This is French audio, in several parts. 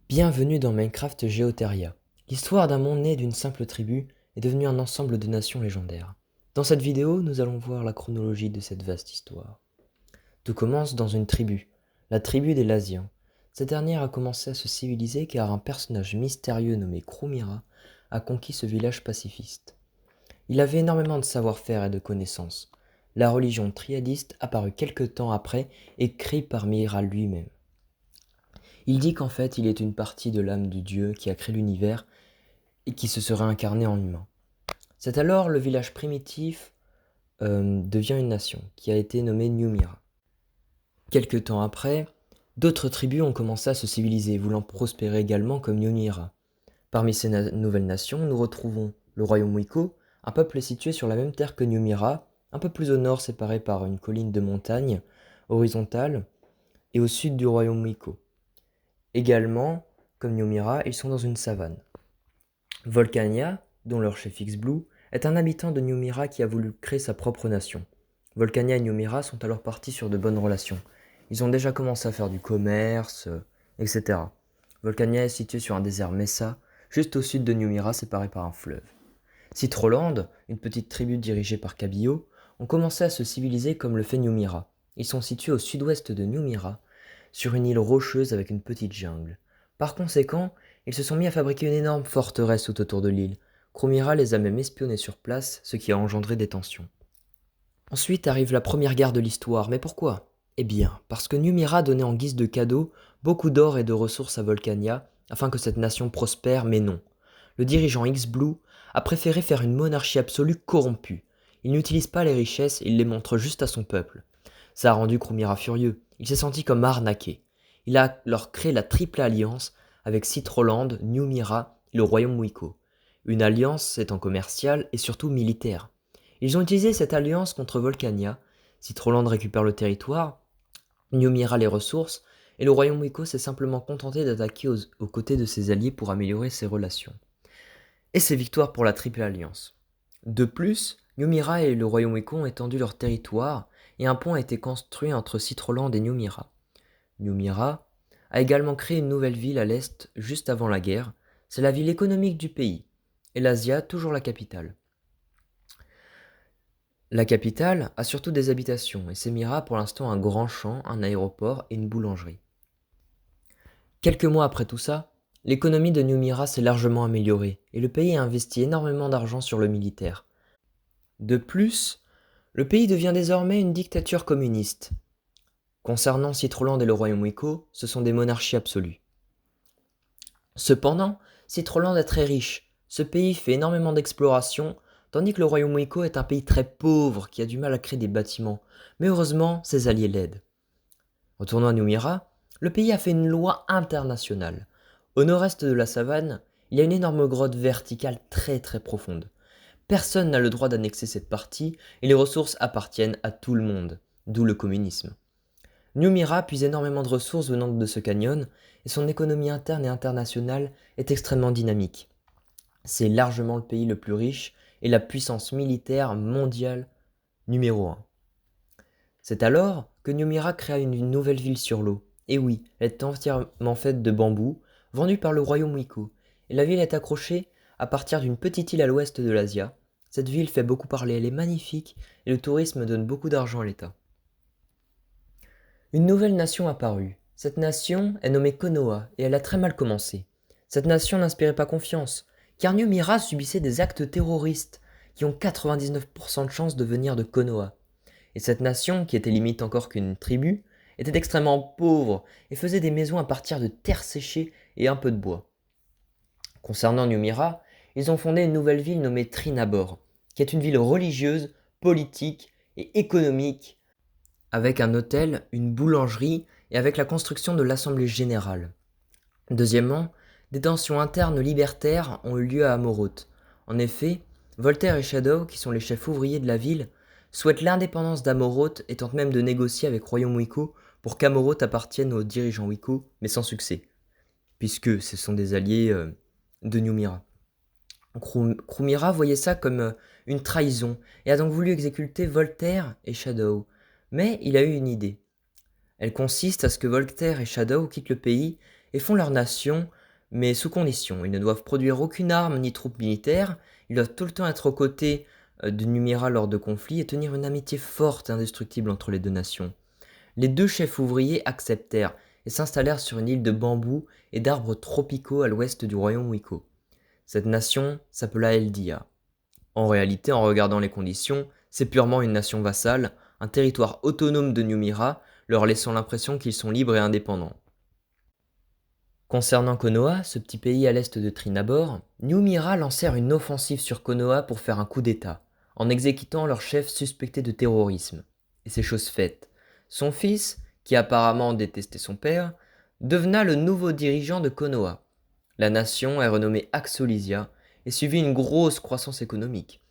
Bienvenue dans Minecraft Geoteria. L'histoire d'un monde né d'une simple tribu est devenue un ensemble de nations légendaires. Dans cette vidéo, nous allons voir la chronologie de cette vaste histoire. Tout commence dans une tribu, la tribu des Lasiens. Cette dernière a commencé à se civiliser car un personnage mystérieux nommé Krumira a conquis ce village pacifiste. Il avait énormément de savoir-faire et de connaissances. La religion triadiste apparut quelque temps après, écrite par Mira lui-même. Il dit qu'en fait, il est une partie de l'âme du dieu qui a créé l'univers et qui se serait incarné en humain. C'est alors le village primitif devient une nation, qui a été nommée Numira. Quelque temps après, d'autres tribus ont commencé à se civiliser, voulant prospérer également comme Numira. Parmi ces nouvelles nations, nous retrouvons le royaume Wiko, un peuple situé sur la même terre que Numira, un peu plus au nord séparé par une colline de montagne horizontale, et au sud du royaume Wiko. Également, comme Numira, ils sont dans une savane. Volcania, dont leur chef X-Blue, est un habitant de Numira qui a voulu créer sa propre nation. Volcania et Numira sont alors partis sur de bonnes relations. Ils ont déjà commencé à faire du commerce, etc. Volcania est situé sur un désert Mesa, juste au sud de Numira, séparé par un fleuve. Citroland, une petite tribu dirigée par Cabillo, ont commencé à se civiliser comme le fait Numira. Ils sont situés au sud-ouest de Numira, sur une île rocheuse avec une petite jungle. Par conséquent, ils se sont mis à fabriquer une énorme forteresse tout autour de l'île. Krumira les a même espionnés sur place, ce qui a engendré des tensions. Ensuite arrive la première guerre de l'histoire, mais pourquoi ? Eh bien, parce que Numira donnait en guise de cadeau beaucoup d'or et de ressources à Volcania, afin que cette nation prospère, mais non. Le dirigeant X-Blue a préféré faire une monarchie absolue corrompue. Il n'utilise pas les richesses, il les montre juste à son peuple. Ça a rendu Krumira furieux, il s'est senti comme arnaqué. Il a alors créé la triple alliance avec Citroland, Numira et le royaume Wiko. Une alliance étant commerciale et surtout militaire. Ils ont utilisé cette alliance contre Volcania. Citroland récupère le territoire, Numira les ressources, et le royaume Wiko s'est simplement contenté d'attaquer aux côtés de ses alliés pour améliorer ses relations. Et c'est victoire pour la triple alliance. De plus, Numira et le royaume Wiko ont étendu leur territoire et un pont a été construit entre Citroland et Numira. Numira a également créé une nouvelle ville à l'est juste avant la guerre, c'est la ville économique du pays, et l'Asia toujours la capitale. La capitale a surtout des habitations et Semira pour l'instant un grand champ, un aéroport et une boulangerie. Quelques mois après tout ça, l'économie de Numira s'est largement améliorée et le pays a investi énormément d'argent sur le militaire. De plus, le pays devient désormais une dictature communiste. Concernant Citroland et le royaume Wiko, ce sont des monarchies absolues. Cependant, Citroland est très riche. Ce pays fait énormément d'exploration, tandis que le royaume Wiko est un pays très pauvre qui a du mal à créer des bâtiments. Mais heureusement, ses alliés l'aident. Retournant à Numira, le pays a fait une loi internationale. Au nord-est de la savane, il y a une énorme grotte verticale très profonde. Personne n'a le droit d'annexer cette partie et les ressources appartiennent à tout le monde, d'où le communisme. Numira puise énormément de ressources venant de ce canyon et son économie interne et internationale est extrêmement dynamique. C'est largement le pays le plus riche et la puissance militaire mondiale numéro 1. C'est alors que Numira créa une nouvelle ville sur l'eau. Et oui, elle est entièrement faite de bambou, vendue par le royaume Wiko. Et la ville est accrochée à partir d'une petite île à l'ouest de l'Asia. Cette ville fait beaucoup parler, elle est magnifique et le tourisme donne beaucoup d'argent à l'État. Une nouvelle nation apparut. Cette nation est nommée Konoha et elle a très mal commencé. Cette nation n'inspirait pas confiance, car Numira subissait des actes terroristes qui ont 99% de chances de venir de Konoha. Et cette nation, qui était limite encore qu'une tribu, était extrêmement pauvre et faisait des maisons à partir de terre séchée et un peu de bois. Concernant Numira, ils ont fondé une nouvelle ville nommée Trinabor, qui est une ville religieuse, politique et économique avec un hôtel, une boulangerie et avec la construction de l'Assemblée générale. Deuxièmement, des tensions internes libertaires ont eu lieu à Amoroth. En effet, Voltaire et Shadow, qui sont les chefs ouvriers de la ville, souhaitent l'indépendance d'Amoroth et tentent même de négocier avec Royaume Wiko pour qu'Amoroth appartienne aux dirigeants Wiko, mais sans succès, puisque ce sont des alliés de Numira. Krumira voyait ça comme une trahison et a donc voulu exécuter Voltaire et Shadow. Mais il a eu une idée. Elle consiste à ce que Voltaire et Shadow quittent le pays et font leur nation mais sous condition. Ils ne doivent produire aucune arme ni troupe militaire, ils doivent tout le temps être aux côtés de Numira lors de conflits et tenir une amitié forte et indestructible entre les deux nations. Les deux chefs ouvriers acceptèrent et s'installèrent sur une île de bambous et d'arbres tropicaux à l'ouest du royaume Wiko. Cette nation s'appela Eldia. En réalité, en regardant les conditions, c'est purement une nation vassale, un territoire autonome de Numira, leur laissant l'impression qu'ils sont libres et indépendants. Concernant Konoha, ce petit pays à l'est de Trinabor, Numira lancèrent une offensive sur Konoha pour faire un coup d'état, en exécutant leur chef suspecté de terrorisme. Et c'est chose faite. Son fils, qui apparemment détestait son père, devena le nouveau dirigeant de Konoha. La nation est renommée Axolisia et suivit une grosse croissance économique.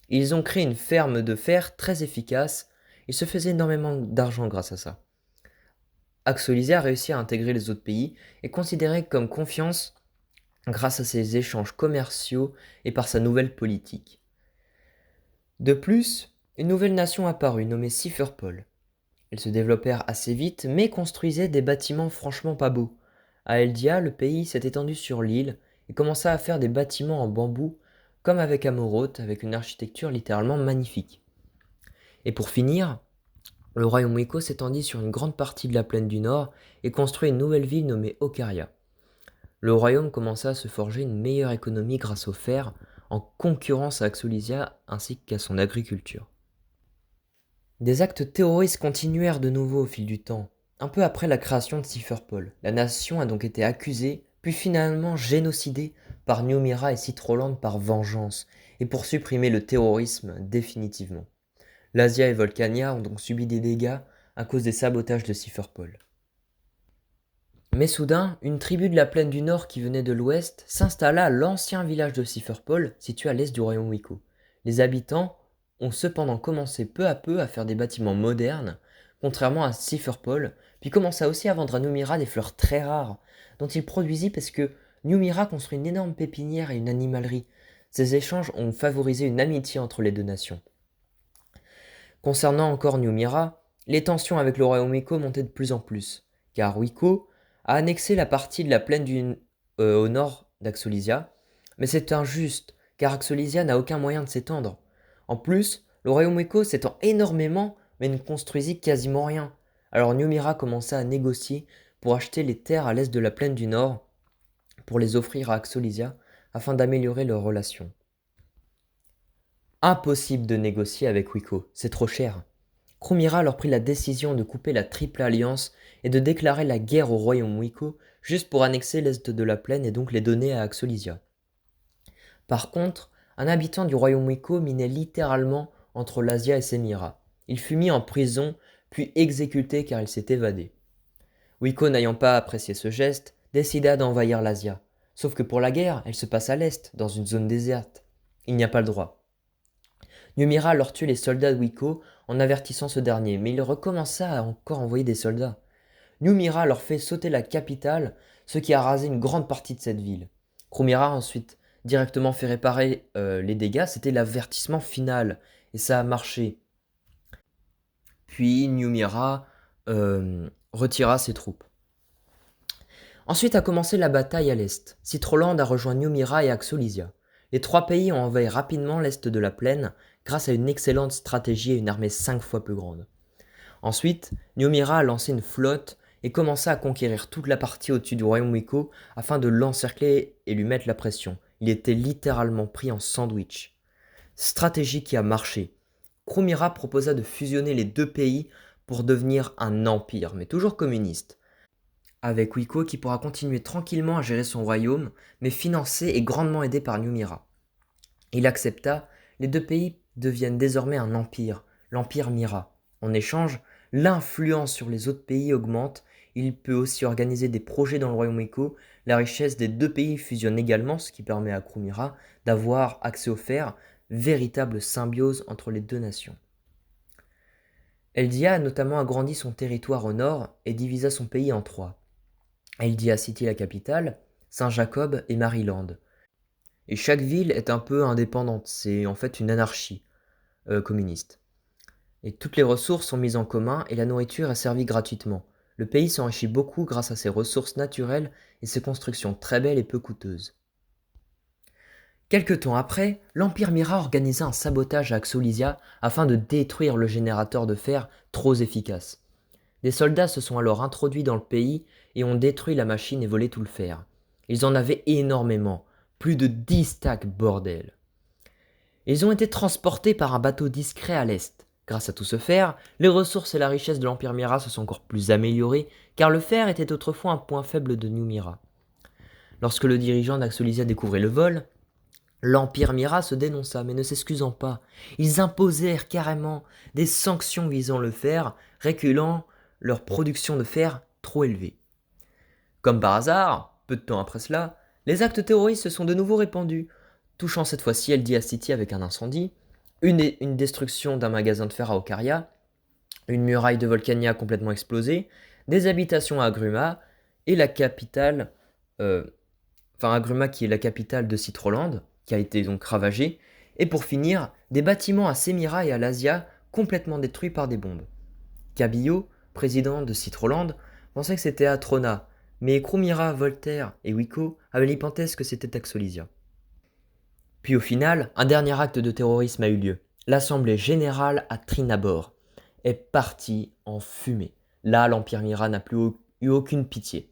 Ils ont créé une ferme de fer très efficace, ils se faisaient énormément d'argent grâce à ça. Axolisia a réussi à intégrer les autres pays et considéré comme confiance grâce à ses échanges commerciaux et par sa nouvelle politique. De plus, une nouvelle nation apparut nommée Sifurpol. Elles se développèrent assez vite mais construisaient des bâtiments franchement pas beaux. À Eldia, le pays s'est étendu sur l'île et commença à faire des bâtiments en bambou comme avec Amoroth, avec une architecture littéralement magnifique. Et pour finir, le royaume Wiko s'étendit sur une grande partie de la plaine du Nord et construit une nouvelle ville nommée Okaria. Le royaume commença à se forger une meilleure économie grâce au fer, en concurrence à Axolisia ainsi qu'à son agriculture. Des actes terroristes continuèrent de nouveau au fil du temps. Un peu après la création de Sifurpol, la nation a donc été accusée, puis finalement génocidée par Numira et Citroland par vengeance, et pour supprimer le terrorisme définitivement. L'Asia et Volcania ont donc subi des dégâts à cause des sabotages de Sifurpol. Mais soudain, une tribu de la plaine du Nord qui venait de l'ouest s'installa à l'ancien village de Sifurpol, situé à l'est du royaume Wiko. Les habitants ont cependant commencé peu à peu à faire des bâtiments modernes, contrairement à Sifurpol, puis commença aussi à vendre à Numira des fleurs très rares, dont il produisit parce que Numira construit une énorme pépinière et une animalerie. Ces échanges ont favorisé une amitié entre les deux nations. Concernant encore Numira, les tensions avec le royaume Wiko montaient de plus en plus, car Wiko a annexé la partie de la plaine au nord d'Axolisia, mais c'est injuste, car Axolisia n'a aucun moyen de s'étendre. En plus, le royaume Wiko s'étend énormément, mais ne construisit quasiment rien. Alors Numira commença à négocier pour acheter les terres à l'est de la plaine du Nord, pour les offrir à Axolisia, afin d'améliorer leurs relations. Impossible de négocier avec Wiko, c'est trop cher. Krumira alors prit la décision de couper la Triple Alliance et de déclarer la guerre au royaume Wiko juste pour annexer l'est de la plaine et donc les donner à Axolisia. Par contre, un habitant du royaume Wiko minait littéralement entre l'Asia et Semira. Il fut mis en prison puis exécuté car il s'est évadé. Wiko n'ayant pas apprécié ce geste, décida d'envahir l'Asia. Sauf que pour la guerre, elle se passe à l'est, dans une zone déserte. Il n'y a pas le droit. Numira alors tue les soldats de Wiko en avertissant ce dernier, mais il recommença à encore envoyer des soldats. Numira leur fait sauter la capitale, ce qui a rasé une grande partie de cette ville. Krumira ensuite directement fait réparer les dégâts, c'était l'avertissement final, et ça a marché. Puis Numira retira ses troupes. Ensuite a commencé la bataille à l'est. Citroland a rejoint Numira et Axolisia. Les trois pays ont envahi rapidement l'est de la plaine grâce à une excellente stratégie et une armée 5 fois plus grande. Ensuite, Numira a lancé une flotte et commença à conquérir toute la partie au-dessus du royaume Wiko afin de l'encercler et lui mettre la pression. Il était littéralement pris en sandwich. Stratégie qui a marché. Krumira proposa de fusionner les deux pays pour devenir un empire, mais toujours communiste. Avec Wiko qui pourra continuer tranquillement à gérer son royaume, mais financé et grandement aidé par Numira. Il accepta, les deux pays deviennent désormais un empire, l'empire Mira. En échange, l'influence sur les autres pays augmente, il peut aussi organiser des projets dans le royaume Wiko, la richesse des deux pays fusionne également, ce qui permet à Krumira d'avoir accès au fer, véritable symbiose entre les deux nations. Eldia a notamment agrandi son territoire au nord et divisa son pays en trois. Eldia City, la capitale, Saint-Jacob et Maryland. Et chaque ville est un peu indépendante, c'est en fait une anarchie communiste. Et toutes les ressources sont mises en commun et la nourriture est servie gratuitement. Le pays s'enrichit beaucoup grâce à ses ressources naturelles et ses constructions très belles et peu coûteuses. Quelque temps après, l'Empire Mira organisa un sabotage à Axolisia afin de détruire le générateur de fer trop efficace. Des soldats se sont alors introduits dans le pays et ont détruit la machine et volé tout le fer. Ils en avaient énormément, plus de 10 stacks, bordel. Ils ont été transportés par un bateau discret à l'est. Grâce à tout ce fer, les ressources et la richesse de l'Empire Mira se sont encore plus améliorées, car le fer était autrefois un point faible de New Mira. Lorsque le dirigeant d'Axolisia découvrait le vol, l'Empire Mira se dénonça, mais ne s'excusant pas. Ils imposèrent carrément des sanctions visant le fer, régulant leur production de fer trop élevée. Comme par hasard, peu de temps après cela, les actes terroristes se sont de nouveau répandus, touchant cette fois-ci Eldia City avec un incendie, une destruction d'un magasin de fer à Ocaria, une muraille de Volcania complètement explosée, des habitations à Agruma, et la capitale, Agruma qui est la capitale de Citroland, qui a été donc ravagée, et pour finir, des bâtiments à Semira et à Lazia complètement détruits par des bombes. Cabillo, président de Citroland, pensait que c'était Atrona, mais Krumira, Voltaire et Wiko avaient l'hypothèse que c'était Axolisia. Puis au final, un dernier acte de terrorisme a eu lieu. L'assemblée générale à Trinabor est partie en fumée. Là, l'Empire Mira n'a plus eu aucune pitié.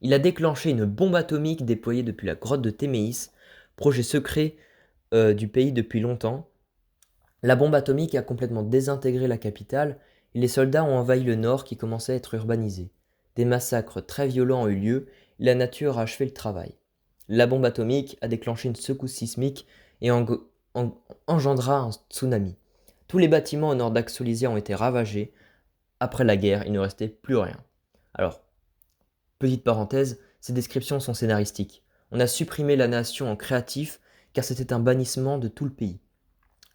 Il a déclenché une bombe atomique déployée depuis la grotte de Téméis, projet secret du pays depuis longtemps. La bombe atomique a complètement désintégré la capitale et les soldats ont envahi le nord qui commençait à être urbanisé. Des massacres très violents ont eu lieu et la nature a achevé le travail. La bombe atomique a déclenché une secousse sismique et engendra un tsunami. Tous les bâtiments au nord d'Axolisia ont été ravagés. Après la guerre, il ne restait plus rien. Alors, petite parenthèse, ces descriptions sont scénaristiques. On a supprimé la nation en créatif car c'était un bannissement de tout le pays.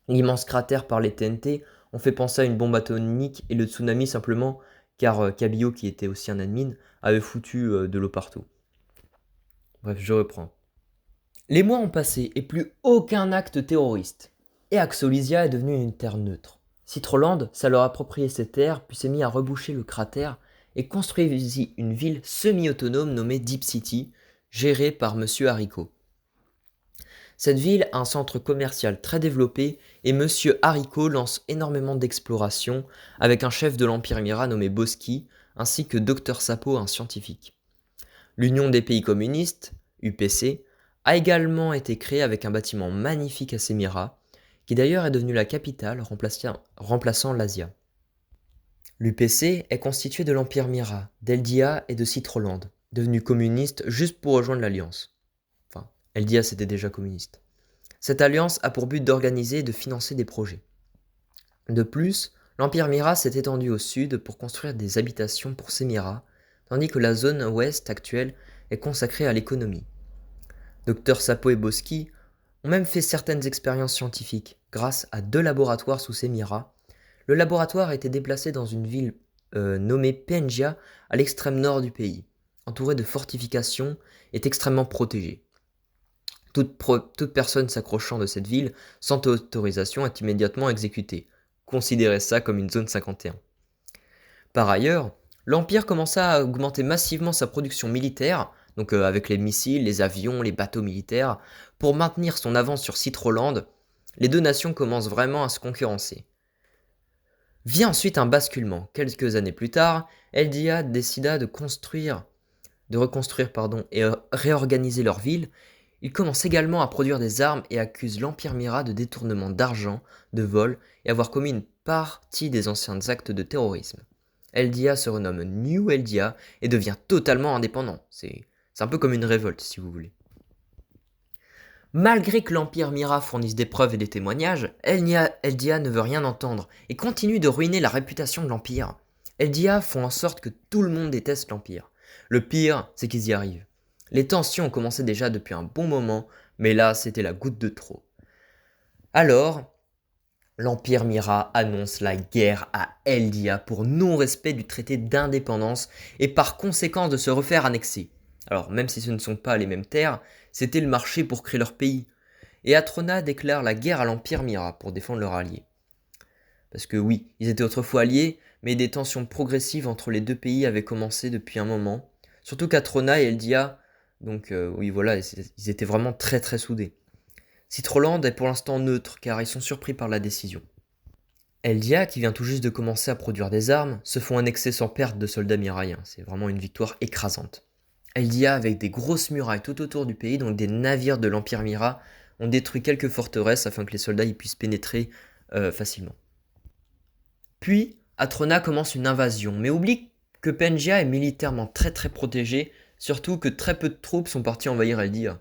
L'immense cratère par les TNT ont fait penser à une bombe atomique et le tsunami simplement car Cabillo, qui était aussi un admin, avait foutu de l'eau partout. Bref, je reprends. Les mois ont passé et plus aucun acte terroriste. Et Axolisia est devenue une terre neutre. Citroland s'est alors approprié ces terres puis s'est mis à reboucher le cratère et construisit une ville semi-autonome nommée Deep City, gérée par Monsieur Haricot. Cette ville a un centre commercial très développé et Monsieur Haricot lance énormément d'explorations avec un chef de l'Empire Mira nommé Boski ainsi que Dr Sapo, un scientifique. L'Union des pays communistes, UPC, a également été créée avec un bâtiment magnifique à Semira, qui d'ailleurs est devenu la capitale remplaçant l'Asia. L'UPC est constituée de l'Empire Mira, d'Eldia et de Citroland, devenus communistes juste pour rejoindre l'Alliance. Enfin, Eldia c'était déjà communiste. Cette alliance a pour but d'organiser et de financer des projets. De plus, l'Empire Mira s'est étendu au sud pour construire des habitations pour Semira, tandis que la zone ouest actuelle est consacrée à l'économie. Dr Sapo et Boski ont même fait certaines expériences scientifiques grâce à 2 laboratoires sous Semira. Le laboratoire a été déplacé dans une ville nommée Pengia à l'extrême nord du pays, entourée de fortifications et est extrêmement protégée. Toute personne s'accrochant de cette ville sans autorisation est immédiatement exécutée. Considérez ça comme une zone 51. Par ailleurs, l'Empire commença à augmenter massivement sa production militaire, donc avec les missiles, les avions, les bateaux militaires, pour maintenir son avance sur Citroland. Les deux nations commencent vraiment à se concurrencer. Vient ensuite un basculement. Quelques années plus tard, Eldia décida de reconstruire et réorganiser leur ville. Ils commencent également à produire des armes et accusent l'Empire Mira de détournement d'argent, de vol et avoir commis une partie des anciens actes de terrorisme. Eldia se renomme New Eldia et devient totalement indépendant. C'est un peu comme une révolte, si vous voulez. Malgré que l'Empire Mira fournisse des preuves et des témoignages, Eldia ne veut rien entendre et continue de ruiner la réputation de l'Empire. Eldia font en sorte que tout le monde déteste l'Empire. Le pire, c'est qu'ils y arrivent. Les tensions ont commencé déjà depuis un bon moment, mais là, c'était la goutte de trop. Alors, l'Empire Mira annonce la guerre à Eldia pour non-respect du traité d'indépendance et par conséquent de se refaire annexer. Alors, même si ce ne sont pas les mêmes terres, c'était le marché pour créer leur pays. Et Atrona déclare la guerre à l'Empire Mira pour défendre leur allié. Parce que oui, ils étaient autrefois alliés, mais des tensions progressives entre les deux pays avaient commencé depuis un moment. Surtout qu'Atrona et Eldia, donc oui voilà, ils étaient vraiment très très soudés. Citroland est pour l'instant neutre car ils sont surpris par la décision. Eldia, qui vient tout juste de commencer à produire des armes, se font annexer sans perte de soldats miraïens. C'est vraiment une victoire écrasante. Eldia, avec des grosses murailles tout autour du pays, donc des navires de l'Empire Mira, ont détruit quelques forteresses afin que les soldats y puissent pénétrer facilement. Puis, Atrona commence une invasion, mais oublie que Pengia est militairement très très protégé, surtout que très peu de troupes sont parties envahir Eldia.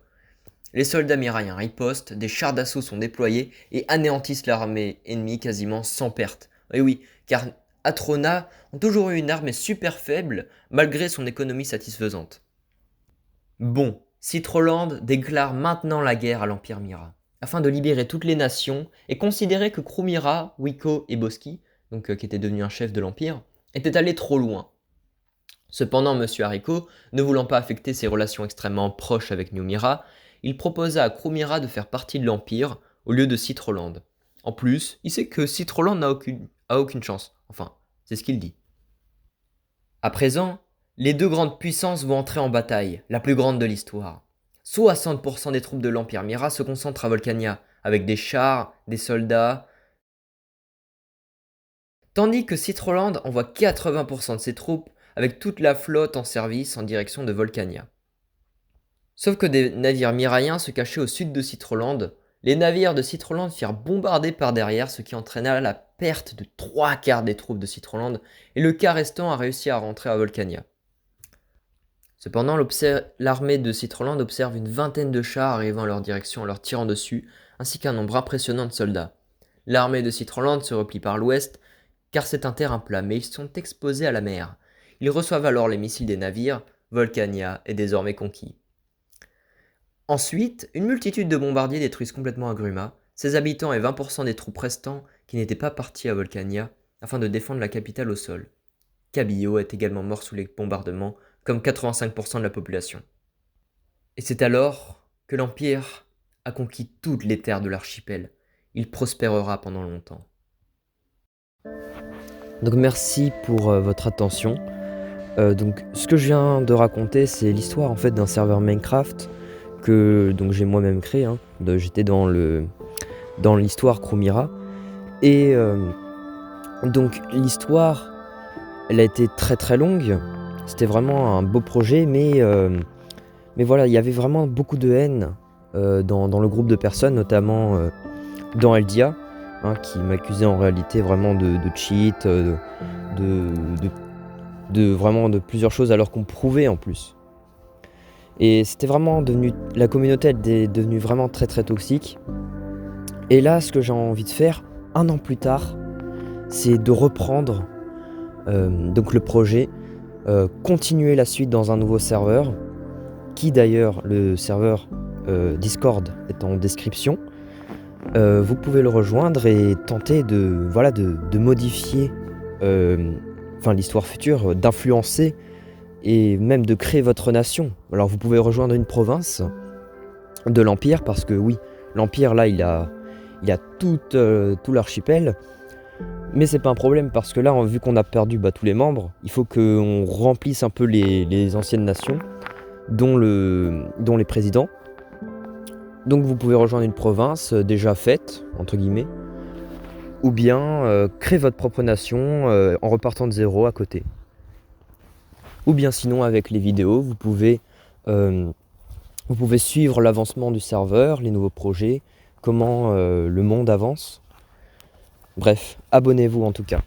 Les soldats miraïens ripostent, des chars d'assaut sont déployés et anéantissent l'armée ennemie quasiment sans perte. Et oui, car Atrona ont toujours eu une armée super faible malgré son économie satisfaisante. Bon, Citroland déclare maintenant la guerre à l'Empire Mira, afin de libérer toutes les nations et considérer que Krumira, Wiko et Boski, donc qui était devenu un chef de l'Empire, étaient allés trop loin. Cependant, M. Hariko, ne voulant pas affecter ses relations extrêmement proches avec New Mira, il proposa à Krumira de faire partie de l'Empire au lieu de Citroland. En plus, il sait que Citroland n'a aucune chance. Enfin, c'est ce qu'il dit. À présent, les deux grandes puissances vont entrer en bataille, la plus grande de l'histoire. 60% des troupes de l'Empire Mira se concentrent à Volcania, avec des chars, des soldats, tandis que Citroland envoie 80% de ses troupes avec toute la flotte en service en direction de Volcania. Sauf que des navires miraïens se cachaient au sud de Citroland. Les navires de Citroland firent bombarder par derrière, ce qui entraîna la perte de 3/4 des troupes de Citroland, et le quart restant a réussi à rentrer à Volcania. Cependant, l'armée de Citroland observe une vingtaine de chars arrivant à leur direction en leur tirant dessus, ainsi qu'un nombre impressionnant de soldats. L'armée de Citroland se replie par l'ouest, car c'est un terrain plat, mais ils sont exposés à la mer. Ils reçoivent alors les missiles des navires, Volcania est désormais conquis. Ensuite, une multitude de bombardiers détruisent complètement Agruma, ses habitants et 20% des troupes restants qui n'étaient pas partis à Volcania afin de défendre la capitale au sol. Cabillo est également mort sous les bombardements, comme 85% de la population. Et c'est alors que l'Empire a conquis toutes les terres de l'archipel. Il prospérera pendant longtemps. Donc merci pour votre attention. Donc ce que je viens de raconter, c'est l'histoire en fait d'un serveur Minecraft que donc j'ai moi-même créé. J'étais dans l'histoire Krumira. Et donc l'histoire, elle a été très très longue. C'était vraiment un beau projet, mais voilà, il y avait vraiment beaucoup de haine dans le groupe de personnes, notamment dans Eldia, qui m'accusait en réalité vraiment de cheat, vraiment de plusieurs choses, alors qu'on prouvait en plus. Et c'était vraiment devenu, la communauté est devenue vraiment très très toxique. Et là, ce que j'ai envie de faire, 1 an plus tard, c'est de reprendre donc le projet, continuer la suite dans un nouveau serveur, qui d'ailleurs, le serveur Discord est en description. Vous pouvez le rejoindre et tenter de modifier l'histoire future, d'influencer et même de créer votre nation. Alors vous pouvez rejoindre une province de l'Empire, parce que oui, l'Empire là il a tout l'archipel, mais c'est pas un problème, parce que là vu qu'on a perdu tous les membres, il faut qu'on remplisse un peu les anciennes nations, dont les présidents. Donc vous pouvez rejoindre une province déjà faite, entre guillemets, ou bien créer votre propre nation en repartant de zéro à côté. Ou bien sinon, avec les vidéos, vous pouvez suivre l'avancement du serveur, les nouveaux projets, comment le monde avance. Bref, abonnez-vous en tout cas.